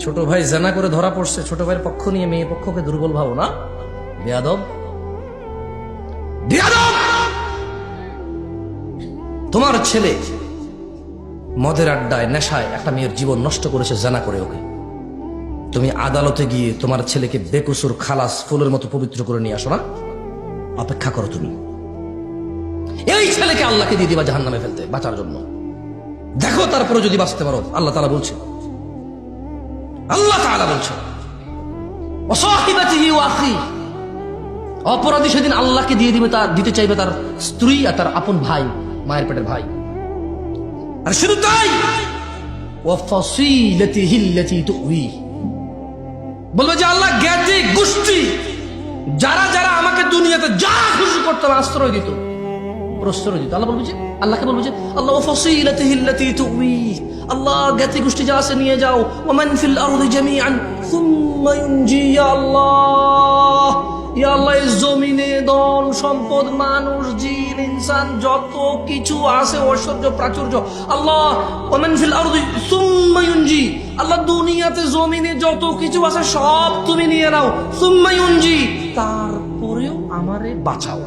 ছোট ভাই জানা করে ধরা পড়ছে, ছোট ভাইয়ের পক্ষ নিয়ে মেয়ে পক্ষকে দুর্বল ভাবো না, বেয়াদব বেয়াদব। তোমার ছেলে মদের আড্ডায় নেশায় একটা মেয়ের জীবন নষ্ট করেছে জানা করে, ওকে তুমি আদালতে গিয়ে তোমার ছেলেকে বেকসুর খালাস ফুলের মতো পবিত্র করে নিয়ে আসো না? অপেক্ষা করো তুমি, এই ছেলেকে আল্লাহকে দিয়ে দিবা জাহান্নামে ফেলতে বাঁচার জন্য। দেখো তারপরে যদি বাঁচতে পারো। আল্লাহ তাআলা বলছে, আল্লাহ তাআলা বলছে ওয়াসাহিবাতিহি ওয়া আখি, অপরাধী সেদিন আল্লাহকে দিয়ে দিবে, তার দিতে চাইবে তার স্ত্রী আর তার আপন ভাই, মায়ের পেটের ভাই। আর শুধু তাই, ওয়া ফাসিলাতিহি আল্লাতী তুঈ, বলবে যে আল্লাহ জ্ঞাতি গোষ্ঠী যারা যারা আমাকে দুনিয়াতে যা খুশি করতাম আশ্রয় দিত, প্রশ্রয় দিত। আল্লাহ বলবে যে, আল্লাহকে বলবে যে আল্লাহ ওয়া ফাসিলাতিহি আল্লাতী তুঈ, আল্লাহ জ্ঞাতি গোষ্ঠী যা আছে নিয়ে যাও। ওয়া মান ফিল আরদি জামিআন সুম্মা ইউনজি, ইয়া আল্লাহ, ইয়া আল্লাহ, এই জমিনে ধন সম্পদ মানুষ জিন ইনসান যত কিছু আছে ঐশ্বর্য প্রাচুর্য, আল্লাহ ওয়া মান ফিল আরদি সুম্মা ইউনজি, আল্লাহ দুনিয়াতে জমিনে যত কিছু আছে সব তুমি নিয়ে নাও। সুম্মা ইউনজি, তারপরেও আমারে বাঁচাও।